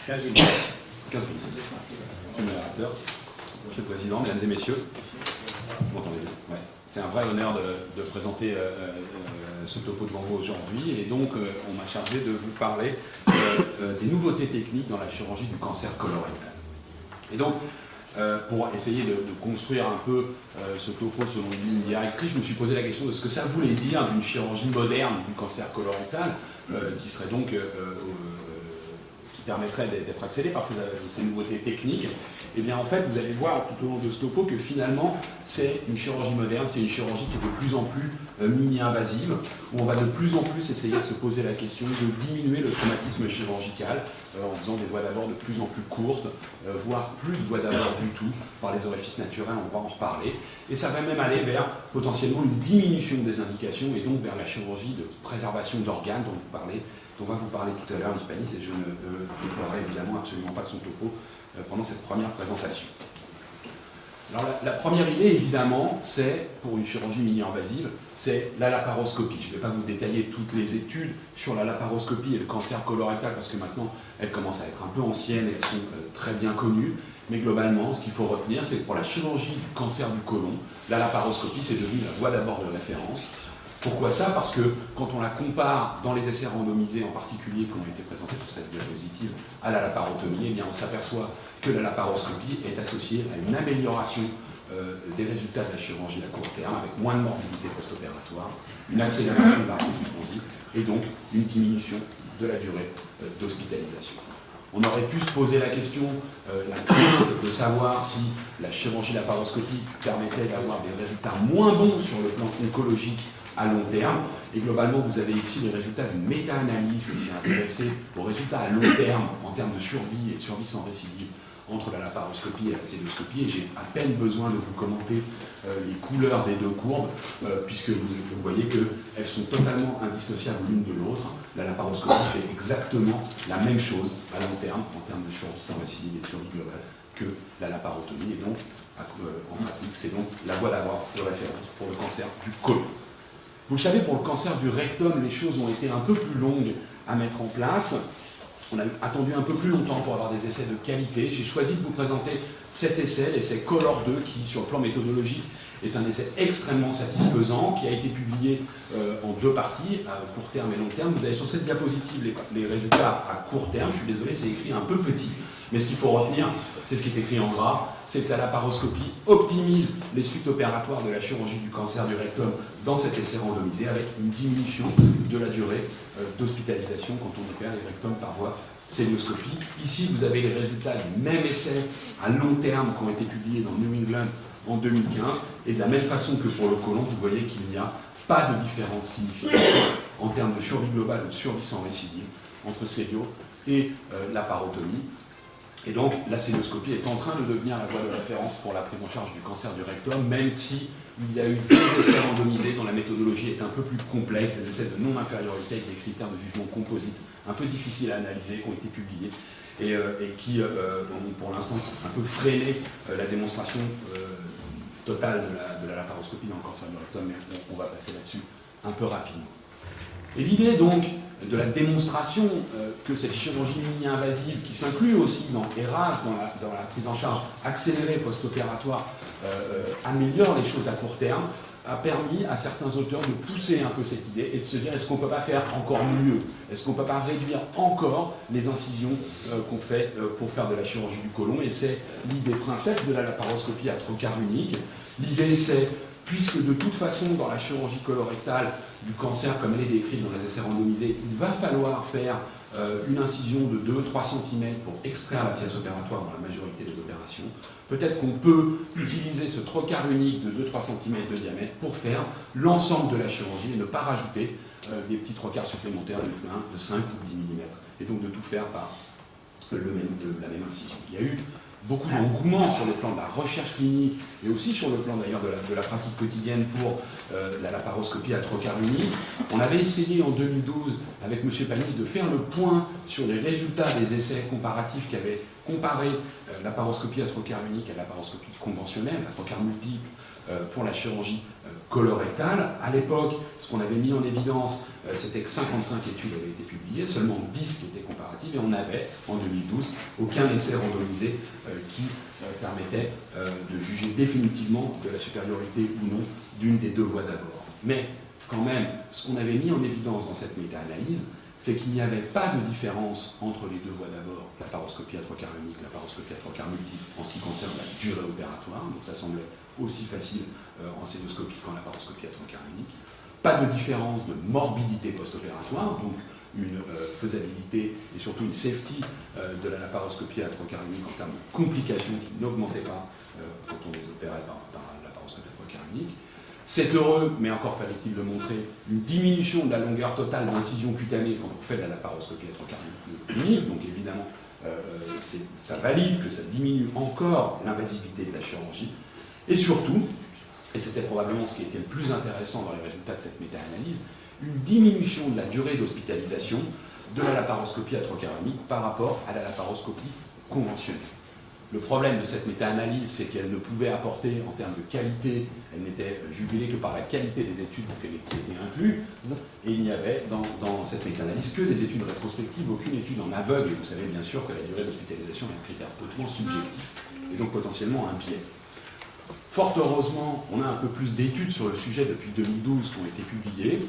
15 minutes. 15 minutes. Monsieur le modérateur, Monsieur le Président, Mesdames et Messieurs, vous m'entendez bien? Ouais. C'est un vrai honneur de présenter ce topo devant vous aujourd'hui, et donc on m'a chargé de vous parler des nouveautés techniques dans la chirurgie du cancer colorectal. Et donc, pour essayer de construire un peu ce topo selon une ligne directrice, je me suis posé la question de ce que ça voulait dire d'une chirurgie moderne du cancer colorectal, qui serait donc qui permettrait d'être accélérée par ces nouveautés techniques. Et bien en fait, vous allez voir tout au long de ce topo que finalement, c'est une chirurgie moderne, c'est une chirurgie qui est de plus en plus mini-invasive, où on va de plus en plus essayer de se poser la question de diminuer le traumatisme chirurgical en faisant des voies d'abord de plus en plus courtes, voire plus de voies d'abord du tout, par les orifices naturels, on va en reparler. Et ça va même aller vers potentiellement une diminution des indications et donc vers la chirurgie de préservation d'organes dont on va vous parler tout à l'heure, Hispanis, et je ne déploierai évidemment absolument pas son topo pendant cette première présentation. Alors la première idée, évidemment, c'est, pour une chirurgie mini-invasive, c'est la laparoscopie. Je ne vais pas vous détailler toutes les études sur la laparoscopie et le cancer colorectal, parce que maintenant, elles commencent à être un peu anciennes et elles sont très bien connues. Mais globalement, ce qu'il faut retenir, c'est que pour la chirurgie du cancer du côlon, la laparoscopie, c'est devenu la voie d'abord de référence. Pourquoi ça? Parce que quand on la compare dans les essais randomisés en particulier qui ont été présentés sur cette diapositive à la laparotomie, eh bien on s'aperçoit que la laparoscopie est associée à une amélioration des résultats de la chirurgie à court terme, avec moins de morbidité post-opératoire, une accélération de la responsive et donc une diminution de la durée d'hospitalisation. On aurait pu se poser la question, la crainte de savoir si la chirurgie laparoscopique permettait d'avoir des résultats moins bons sur le plan oncologique à long terme. Et globalement, vous avez ici les résultats d'une méta-analyse qui s'est intéressée aux résultats à long terme en termes de survie et de survie sans récidive entre la laparoscopie et la célioscopie. Et j'ai à peine besoin de vous commenter les couleurs des deux courbes, puisque vous voyez qu'elles sont totalement indissociables l'une de l'autre. La laparoscopie fait exactement la même chose à long terme, en termes de survie sans récidive et de survie globale, que la laparotomie. Et donc, en pratique, c'est donc la voie d'abord de référence pour le cancer du côlon. Vous le savez, pour le cancer du rectum, les choses ont été un peu plus longues à mettre en place. On a attendu un peu plus longtemps pour avoir des essais de qualité. J'ai choisi de vous présenter cet essai, l'essai Color 2, qui, sur le plan méthodologique, est un essai extrêmement satisfaisant, qui a été publié en deux parties, à court terme et long terme. Vous avez sur cette diapositive les résultats à court terme. Je suis désolé, c'est écrit un peu petit. Mais ce qu'il faut retenir, c'est ce qui est écrit en gras, c'est que la laparoscopie optimise les suites opératoires de la chirurgie du cancer du rectum dans cet essai randomisé, avec une diminution de la durée d'hospitalisation quand on opère les rectums par voie célioscopie. Ici, vous avez les résultats du même essai à long terme qui ont été publiés dans New England en 2015. Et de la même façon que pour le côlon, vous voyez qu'il n'y a pas de différence significative en termes de survie globale ou de survie sans récidive entre célio et laparotomie. Et donc, la célioscopie est en train de devenir la voie de référence pour la prise en charge du cancer du rectum, même si il y a eu deux essais randomisés dont la méthodologie est un peu plus complexe, des essais de non-infériorité avec des critères de jugement composite un peu difficiles à analyser, qui ont été publiés et qui ont pour l'instant un peu freiné la démonstration totale de la laparoscopie dans le cancer du rectum, mais on va passer là-dessus un peu rapidement. Et l'idée donc de la démonstration que cette chirurgie mini-invasive, qui s'inclut aussi dans ERAS, dans la prise en charge accélérée post-opératoire, améliore les choses à court terme, a permis à certains auteurs de pousser un peu cette idée et de se dire est-ce qu'on ne peut pas faire encore mieux? Est-ce qu'on ne peut pas réduire encore les incisions qu'on fait pour faire de la chirurgie du côlon? Et c'est l'idée principe de la laparoscopie à trocar unique. L'idée c'est, puisque de toute façon dans la chirurgie colorectale du cancer comme elle est décrite dans les essais randomisés, il va falloir faire une incision de 2-3 cm pour extraire la pièce opératoire dans la majorité des opérations. Peut-être qu'on peut utiliser ce trocard unique de 2-3 cm de diamètre pour faire l'ensemble de la chirurgie et ne pas rajouter des petits trocars supplémentaires de 5 ou 10 mm. Et donc de tout faire par la même incision. Il y a eu beaucoup d'engouement sur le plan de la recherche clinique et aussi sur le plan d'ailleurs de la pratique quotidienne pour la laparoscopie à trocard unique. On avait essayé en 2012 avec M. Panis de faire le point sur les résultats des essais comparatifs qui avaient comparé la laparoscopie à trocard unique à la laparoscopie conventionnelle, à trocard multiple, pour la chirurgie colorectale. À l'époque, ce qu'on avait mis en évidence, c'était que 55 études avaient été publiées, seulement 10 qui étaient comparatives, et on n'avait, en 2012, aucun essai randomisé qui permettait de juger définitivement de la supériorité ou non d'une des deux voies d'abord. Mais quand même, ce qu'on avait mis en évidence dans cette méta-analyse, c'est qu'il n'y avait pas de différence entre les deux voies d'abord, la laparoscopie à trocar unique, la laparoscopie à trocar multiple, en ce qui concerne la durée opératoire, donc ça semblait aussi facile en célioscopie qu'en laparoscopie à trocar unique. Pas de différence de morbidité post-opératoire, donc une faisabilité et surtout une safety de la laparoscopie à trocar unique en termes de complications qui n'augmentaient pas quand on les opérait par la laparoscopie à trocar unique. C'est heureux, mais encore fallait-il le montrer, une diminution de la longueur totale d'incision cutanée quand on fait de la laparoscopie à trocar unique, donc évidemment ça valide que ça diminue encore l'invasivité de la chirurgie, et surtout, et c'était probablement ce qui était le plus intéressant dans les résultats de cette méta-analyse, une diminution de la durée d'hospitalisation de la laparoscopie à trocar unique par rapport à la laparoscopie conventionnelle. Le problème de cette méta-analyse, c'est qu'elle ne pouvait apporter, en termes de qualité, elle n'était jubilée que par la qualité des études qui étaient incluses, et il n'y avait dans cette méta-analyse que des études rétrospectives, aucune étude en aveugle, et vous savez bien sûr que la durée d'hospitalisation est un critère hautement subjectif, et donc potentiellement un biais. Fort heureusement, on a un peu plus d'études sur le sujet depuis 2012 qui ont été publiées.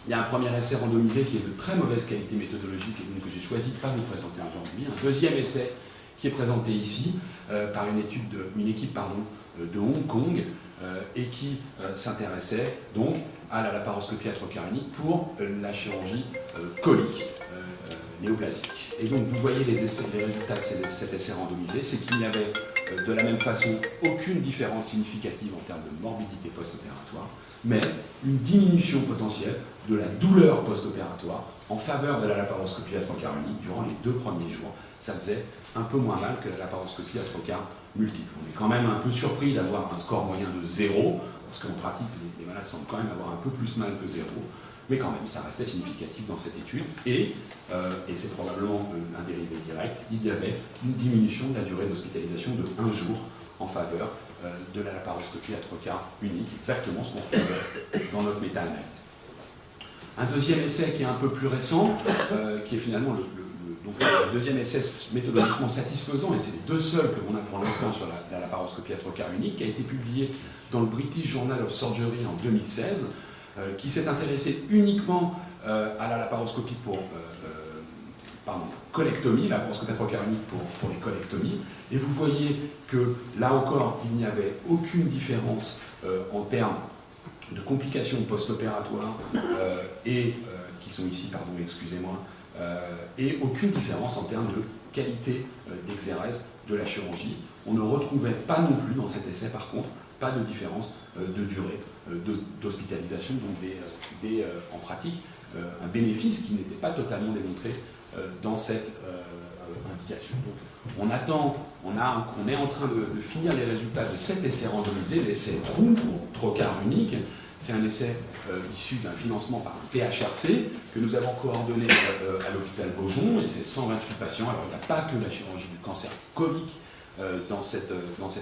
Il y a un premier essai randomisé qui est de très mauvaise qualité méthodologique, et donc que j'ai choisi de ne pas vous présenter aujourd'hui. Un deuxième essai qui est présenté ici par une équipe de Hong Kong et qui s'intéressait donc à la laparoscopie à trocar unique pour la chirurgie colique néoplasique. Et donc vous voyez les résultats de cet essai randomisé, c'est qu'il n'y avait de la même façon aucune différence significative en termes de morbidité post-opératoire, mais une diminution potentielle de la douleur post-opératoire en faveur de la laparoscopie à trocar unique durant les 2 premiers jours. Ça faisait un peu moins mal que la laparoscopie à trocar multiple. On est quand même un peu surpris d'avoir un score moyen de 0, parce qu'en pratique, les malades semblent quand même avoir un peu plus mal que 0, mais quand même, ça restait significatif dans cette étude, et c'est probablement un dérivé direct, il y avait une diminution de la durée d'hospitalisation de 1 jour en faveur de la laparoscopie à trocar unique, exactement ce qu'on faisait dans notre méta-analyse. Un deuxième essai qui est un peu plus récent, qui est finalement donc le deuxième essai méthodologiquement satisfaisant, et c'est les 2 seuls que l'on a pour l'instant sur la laparoscopie à trocar unique, qui a été publié dans le British Journal of Surgery en 2016, qui s'est intéressé uniquement à la laparoscopie pour colectomie, la laparoscopie à trocar unique pour les colectomies, et vous voyez que là encore, il n'y avait aucune différence en termes de complications post-opératoires qui sont ici, pardon, excusez-moi, et aucune différence en termes de qualité d'exérèse de la chirurgie. On ne retrouvait pas non plus dans cet essai, par contre, pas de différence de durée d'hospitalisation, donc en pratique, un bénéfice qui n'était pas totalement démontré dans cette indication. Donc, on est en train de finir les résultats de cet essai randomisé, l'essai TROU, trocar unique. C'est un essai issu d'un financement par un PHRC que nous avons coordonné à l'hôpital Beaujon, et c'est 128 patients. Alors il n'y a pas que la chirurgie du cancer colique dans cet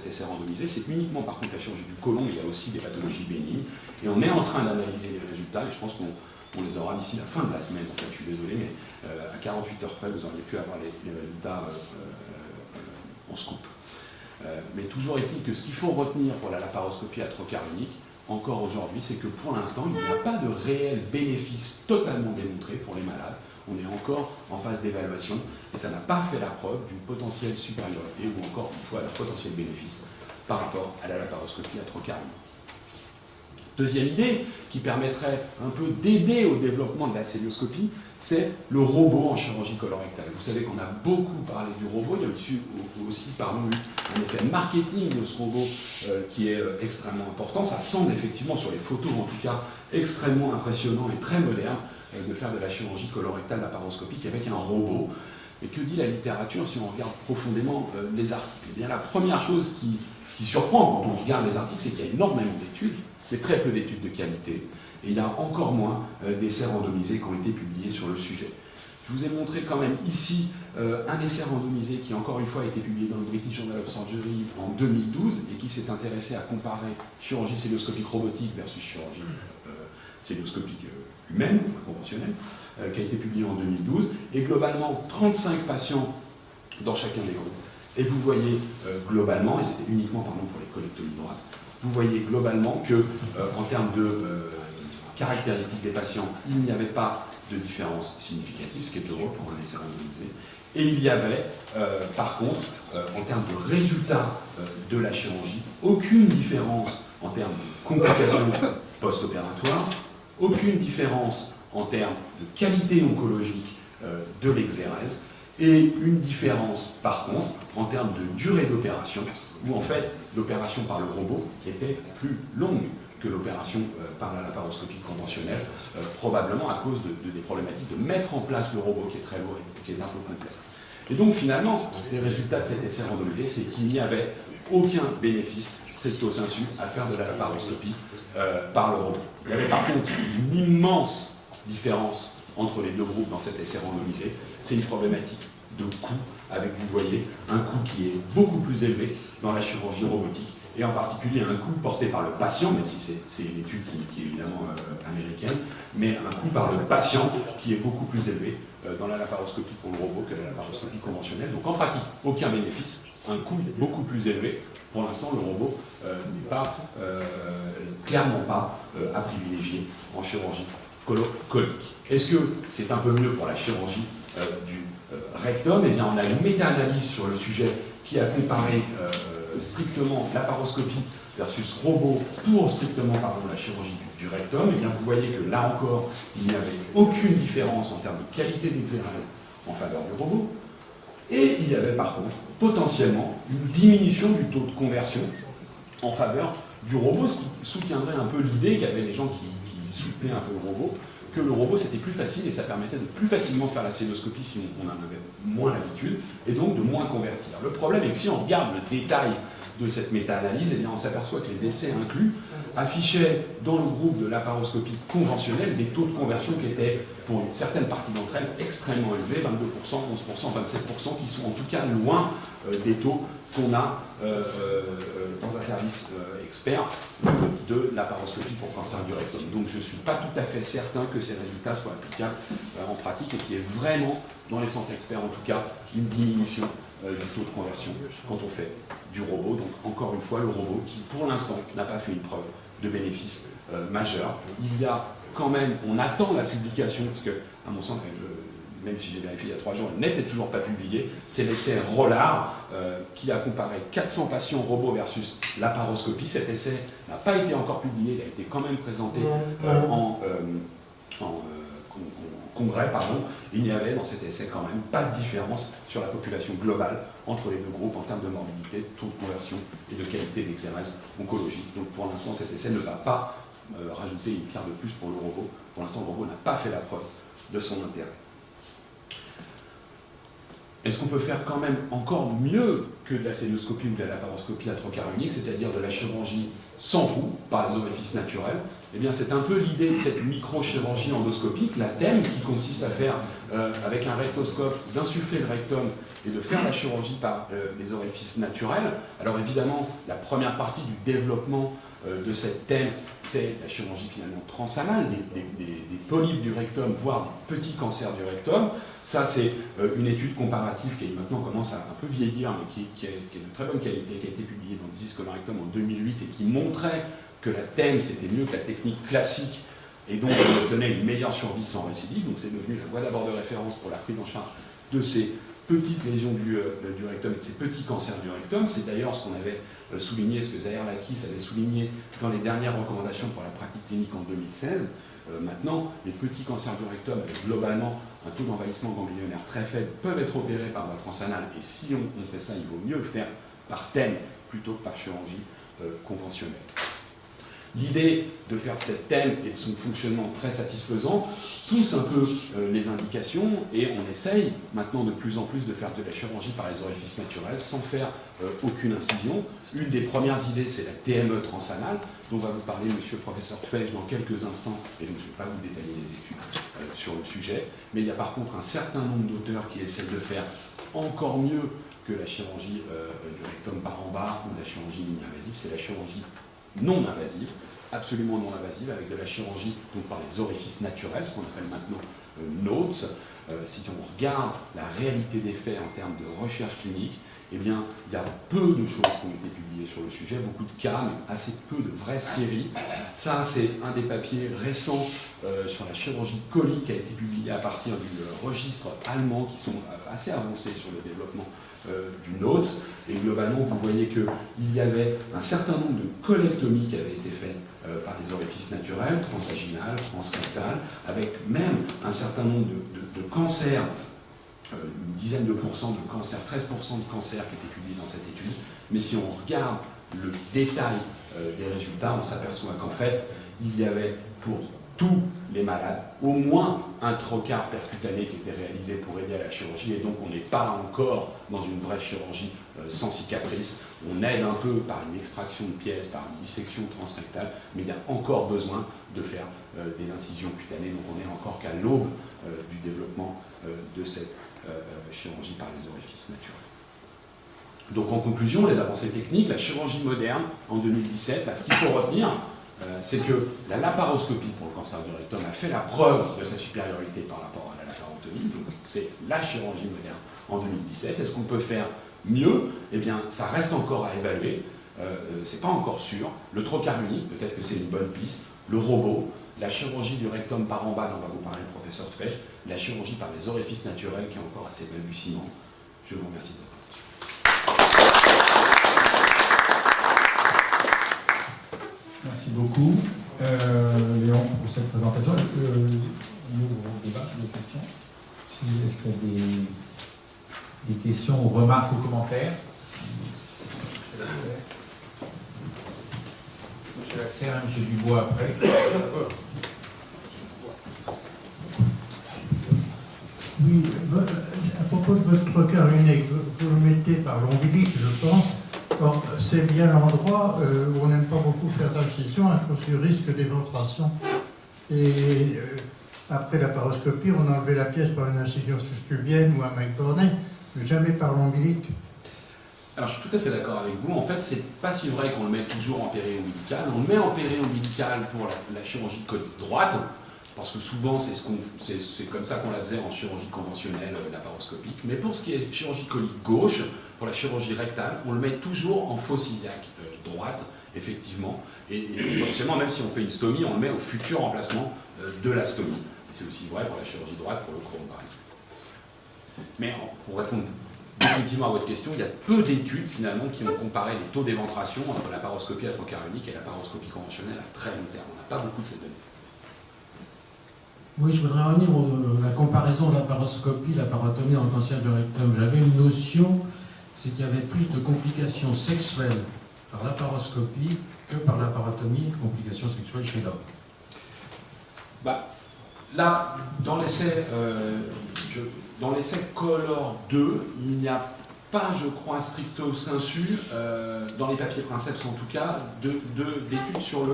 essai randomisé, c'est uniquement par contre la chirurgie du côlon, mais il y a aussi des pathologies bénignes. Et on est en train d'analyser les résultats, et je pense qu'on les aura d'ici la fin de la semaine. En fait, je suis désolé, mais à 48 heures près, vous auriez pu avoir les résultats en scoop. Mais toujours est-il que ce qu'il faut retenir pour la laparoscopie à trocar unique, encore aujourd'hui, c'est que pour l'instant, il n'y a pas de réel bénéfice totalement démontré pour les malades. On est encore en phase d'évaluation et ça n'a pas fait la preuve d'une potentielle supériorité ou encore une fois d'un potentiel bénéfice par rapport à la laparoscopie à trocar unique. Deuxième idée qui permettrait un peu d'aider au développement de la célioscopie, c'est le robot en chirurgie colorectale. Vous savez qu'on a beaucoup parlé du robot, il y a aussi un effet marketing de ce robot qui est extrêmement important. Ça semble effectivement sur les photos en tout cas extrêmement impressionnant et très moderne de faire de la chirurgie colorectale laparoscopique avec un robot. Et que dit la littérature si on regarde profondément les articles? Eh bien, la première chose qui surprend quand on regarde les articles, c'est qu'il y a énormément d'études, mais très peu d'études de qualité. Et il y a encore moins d'essais randomisés qui ont été publiés sur le sujet. Je Je vous ai montré quand même ici un essai randomisé qui, encore une fois, a été publié dans le British Journal of Surgery en 2012 et qui s'est intéressé à comparer chirurgie célioscopique robotique versus chirurgie célioscopique humaine, enfin conventionnelle, qui a été publié en 2012. Et globalement, 35 patients dans chacun des groupes. Et vous voyez globalement, et c'était uniquement pour les colectomies droites, vous voyez globalement que en termes de caractéristiques des patients, il n'y avait pas de différence significative, ce qui est heureux pour un essai randomisé. Et il y avait, par contre, en termes de résultats de la chirurgie, aucune différence en termes de complications post-opératoires, aucune différence en termes de qualité oncologique de l'exérèse, et une différence, par contre, en termes de durée d'opération, où en fait, l'opération par le robot était plus longue que l'opération par la laparoscopie conventionnelle, probablement à cause des problématiques de mettre en place le robot qui est très lourd et qui est un peu complexe. Et donc finalement, les résultats de cet essai randomisé, c'est qu'il n'y avait aucun bénéfice stricto sensu à faire de la laparoscopie par le robot. Il y avait par contre une immense différence entre les deux groupes dans cet essai randomisé. C'est une problématique de coût, avec, vous voyez, un coût qui est beaucoup plus élevé dans la chirurgie robotique, et en particulier un coût porté par le patient, même si c'est une étude qui est évidemment américaine, mais un coût par le patient qui est beaucoup plus élevé dans la laparoscopie pour le robot que la laparoscopie conventionnelle. Donc en pratique, aucun bénéfice, un coût beaucoup plus élevé. Pour l'instant, le robot n'est pas, clairement pas à privilégier en chirurgie colique. Est-ce que c'est un peu mieux pour la chirurgie du rectum? Eh bien, on a une méta-analyse sur le sujet qui a comparé strictement laparoscopie versus robot pour strictement pardon, la chirurgie du rectum. Eh bien, vous voyez que là encore, il n'y avait aucune différence en termes de qualité d'exérèse en faveur du robot. Et il y avait par contre potentiellement une diminution du taux de conversion en faveur du robot, ce qui soutiendrait un peu l'idée qu'il y avait des gens qui soutenaient un peu le robot, que le robot c'était plus facile et ça permettait de plus facilement faire la célioscopie si on en avait moins l'habitude et donc de moins convertir. Le problème est que si on regarde le détail de cette méta-analyse, eh bien on s'aperçoit que les essais inclus affichaient dans le groupe de laparoscopie conventionnelle des taux de conversion qui étaient, pour une certaine partie d'entre elles, extrêmement élevés, 22%, 11%, 27%, qui sont en tout cas loin des taux qu'on a dans un service expert de laparoscopie pour cancer du rectum. Donc je ne suis pas tout à fait certain que ces résultats soient applicables en pratique et qu'il y ait vraiment, dans les centres experts en tout cas, une diminution du taux de conversion quand on fait du robot. Donc encore une fois, le robot qui pour l'instant n'a pas fait une preuve de bénéfice majeur. Il y a quand même, on attend la publication, parce que à mon sens, même si j'ai vérifié il y a 3 jours, elle n'était toujours pas publiée, c'est l'essai Rollard qui a comparé 400 patients robots versus laparoscopie. Cet essai n'a pas été encore publié, il a été quand même présenté en congrès, pardon. Il n'y avait dans cet essai quand même pas de différence sur la population globale entre les deux groupes en termes de morbidité, taux de conversion et de qualité d'exérèse oncologique. Donc pour l'instant, cet essai ne va pas rajouter une pierre de plus pour le robot. Pour l'instant, le robot n'a pas fait la preuve de son intérêt. Est-ce qu'on peut faire quand même encore mieux que de la célioscopie ou de la laparoscopie à 3 quarts uniques, c'est-à-dire de la chirurgie sans trou, par les orifices naturels? Eh bien, c'est un peu l'idée de cette microchirurgie endoscopique, la TEM, qui consiste à faire, avec un rectoscope, d'insuffler le rectum et de faire la chirurgie par les orifices naturels. Alors évidemment, la première partie du développement de cette TEM, c'est la chirurgie finalement transanale, des polypes du rectum, voire des petits cancers du rectum. Ça, c'est une étude comparative qui maintenant commence à un peu vieillir, mais qui est de très bonne qualité, qui a été publiée dans Disease Colorectum en 2008 et qui montrait que la TEM, c'était mieux que la technique classique et donc on obtenait une meilleure survie sans récidive. Donc c'est devenu la voie d'abord de référence pour la prise en charge de ces petites lésions du rectum et de ces petits cancers du rectum. C'est d'ailleurs ce qu'on avait souligné, ce que Zahir Lakis avait souligné dans les dernières recommandations pour la pratique clinique en 2016. Maintenant, les petits cancers du rectum, avec globalement un taux d'envahissement ganglionnaire très faible, peuvent être opérés par voie transanale. Et si on fait ça, il vaut mieux le faire par TEM plutôt que par chirurgie conventionnelle. L'idée de faire cette thème et de son fonctionnement très satisfaisant pousse un peu les indications et on essaye maintenant de plus en plus de faire de la chirurgie par les orifices naturels sans faire aucune incision. Une des premières idées, c'est la TME transanale, dont va vous parler monsieur le professeur Twege dans quelques instants, et donc je ne vais pas vous détailler les études sur le sujet, mais il y a par contre un certain nombre d'auteurs qui essaient de faire encore mieux que la chirurgie du rectum par en bas ou la chirurgie mini-invasive, c'est la chirurgie non invasive, absolument non invasive, avec de la chirurgie donc par les orifices naturels, ce qu'on appelle maintenant NOTES. Si on regarde la réalité des faits en termes de recherche clinique, eh bien, il y a peu de choses qui ont été publiées sur le sujet, beaucoup de cas, mais assez peu de vraies séries. Ça, c'est un des papiers récents sur la chirurgie colique qui a été publié à partir du registre allemand, qui sont assez avancés sur le développement du NOTES. Et globalement, vous voyez qu'il y avait un certain nombre de colectomies qui avaient été faites par les orifices naturels, transvaginales, transrectales, avec même un certain nombre de cancers, une dizaine de pourcents de cancers, 13% de cancers qui étaient publiés dans cette étude. Mais si on regarde le détail des résultats, on s'aperçoit qu'en fait, il y avait pour tous les malades au moins un trocar percutané qui était réalisé pour aider à la chirurgie, et donc on n'est pas encore dans une vraie chirurgie sans cicatrice. On aide un peu par une extraction de pièces, par une dissection transrectale, mais il y a encore besoin de faire des incisions cutanées, donc on est encore qu'à l'aube du développement de cette chirurgie par les orifices naturels. Donc en conclusion, les avancées techniques, la chirurgie moderne en 2017, ce qu'il faut retenir, c'est que la laparoscopie pour le cancer du rectum a fait la preuve de sa supériorité par rapport à la laparotomie, donc c'est la chirurgie moderne en 2017. Est-ce qu'on peut faire mieux? Eh bien, ça reste encore à évaluer, c'est pas encore sûr. Le trocar unique, peut-être que c'est une bonne piste, le robot, la chirurgie du rectum par en bas dont va vous parler le professeur Twege, la chirurgie par les orifices naturels qui est encore assez balbutiement. Je vous remercie de votre attention. Merci beaucoup, Léon, pour cette présentation. Nous ouvre débat, des questions. Est-ce qu'il y a des questions, remarques ou commentaires? Monsieur Lasserre et Monsieur Dubois après. Oui, à propos de votre trocar unique, vous le mettez par l'ombilic, je pense. Or, c'est bien l'endroit où on n'aime pas beaucoup faire d'incision à cause du risque d'éventration. Et après la paroscopie, on enlevait la pièce par une incision sous-tubienne ou un McBurney, mais jamais par l'ombilic. Alors je suis tout à fait d'accord avec vous. En fait, c'est pas si vrai qu'on le met toujours en périombilical. On le met en périombilical pour la chirurgie colique droite, parce que souvent c'est comme ça qu'on la faisait en chirurgie conventionnelle laparoscopique. Mais pour ce qui est chirurgie colique gauche, pour la chirurgie rectale, on le met toujours en fosse iliaque droite, effectivement. Et potentiellement, même si on fait une stomie, on le met au futur emplacement de la stomie. Et c'est aussi vrai pour la chirurgie droite, pour le chrome, par exemple. Mais pour répondre définitivement à votre question, il y a peu d'études finalement qui ont comparé les taux d'éventration entre la paroscopie à trocar unique et la paroscopie conventionnelle à très long terme. On n'a pas beaucoup de ces données. Oui, je voudrais revenir à la comparaison de la paroscopie, la parotomie dans le cancer du rectum. J'avais une notion, c'est qu'il y avait plus de complications sexuelles par la paroscopie que par la parotomie, complications sexuelles chez l'homme. Là, dans l'essai Color 2, il n'y a pas, je crois, stricto sensu, dans les papiers princeps en tout cas, d'études sur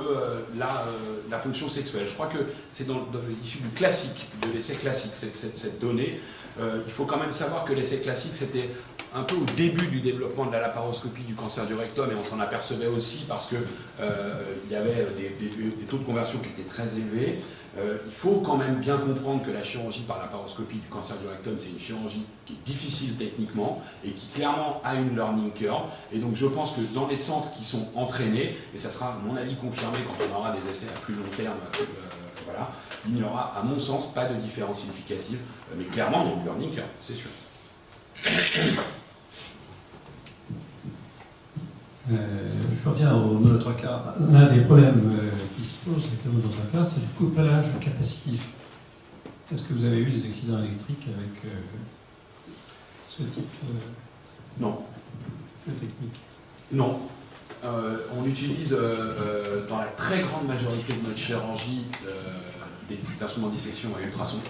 la fonction sexuelle. Je crois que c'est issu du classique, de l'essai classique, cette donnée. Il faut quand même savoir que l'essai classique, c'était un peu au début du développement de la laparoscopie du cancer du rectum, et on s'en apercevait aussi parce qu'il y avait des taux de conversion qui étaient très élevés. Il faut quand même bien comprendre que la chirurgie par laparoscopie du cancer du rectum, c'est une chirurgie qui est difficile techniquement et qui clairement a une learning curve. Et donc je pense que dans les centres qui sont entraînés, et ça sera à mon avis confirmé quand on aura des essais à plus long terme, voilà, il n'y aura à mon sens pas de différence significative, mais clairement il y a une learning curve, c'est sûr. Je reviens au monotrocar. L'un des problèmes qui se posent avec le monotrocar, c'est le couplage capacitif. Est-ce que vous avez eu des accidents électriques avec ce type Non. de technique? Non. on utilise dans la très grande majorité de notre chirurgie des instruments de dissection à ultrasons.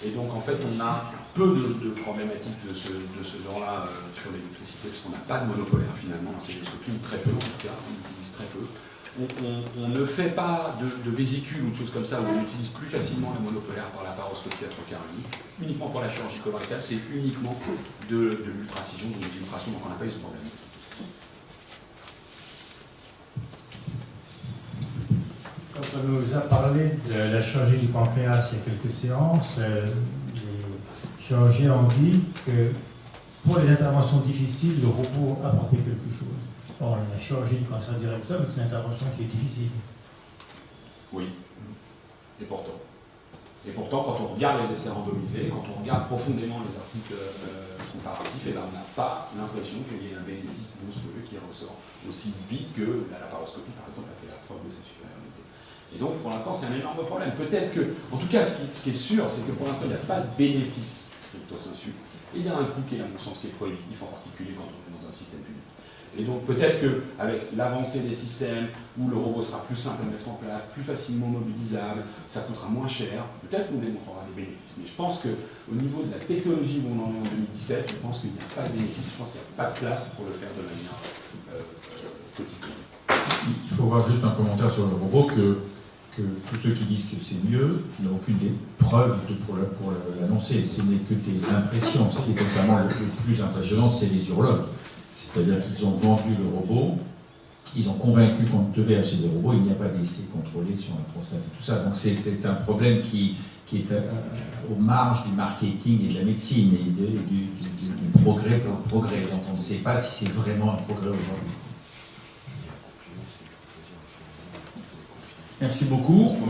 Et donc en fait on a peu de problématiques de ce genre-là sur l'électricité, parce qu'on n'a pas de monopolaire finalement dans célioscopie, ou très peu en tout cas, on utilise très peu. On ne fait pas de vésicules ou de choses comme ça où on utilise plus facilement la monopolaire par la paroscopie à trocar unique. Uniquement pour la chirurgie colorectale, c'est uniquement de l'ultracision, des ultrasons, donc on n'a pas eu ce problème. Quand on nous a parlé de la chirurgie du pancréas il y a quelques séances, les chirurgiens ont dit que pour les interventions difficiles, le robot apportait quelque chose. Or, la chirurgie du cancer du rectum est une intervention qui est difficile. Oui, et pourtant. Et pourtant, quand on regarde les essais randomisés, quand on regarde profondément les articles comparatifs, et ben, on n'a pas l'impression qu'il y ait un bénéfice monstrueux qui ressort aussi vite que la laparoscopie, par exemple, a fait la preuve de sa supériorité. Et donc, pour l'instant, c'est un énorme problème. Peut-être que, en tout cas, ce qui est sûr, c'est que pour l'instant, il n'y a pas de bénéfice stricto sensu. Et il y a un coût qui est, à mon sens, qui est prohibitif, en particulier quand on est dans un système public. Et donc peut-être qu'avec l'avancée des systèmes, où le robot sera plus simple à mettre en place, plus facilement mobilisable, ça coûtera moins cher, peut-être qu'on démontrera des bénéfices. Mais je pense qu'au niveau de la technologie où on en est en 2017, je pense qu'il n'y a pas de bénéfice, je pense qu'il n'y a pas de place pour le faire de manière quotidienne. Il faut voir juste un commentaire sur le robot que tous ceux qui disent que c'est mieux n'ont aucune des preuves pour l'annoncer. Ce n'est que des impressions. Ce qui est notamment le plus impressionnant, c'est les urologues. C'est-à-dire qu'ils ont vendu le robot, ils ont convaincu qu'on devait acheter des robots, il n'y a pas d'essai contrôlé sur la prostate et tout ça. Donc c'est un problème qui est aux marges du marketing et de la médecine et du progrès pour le progrès. Donc on ne sait pas si c'est vraiment un progrès aujourd'hui. Merci beaucoup.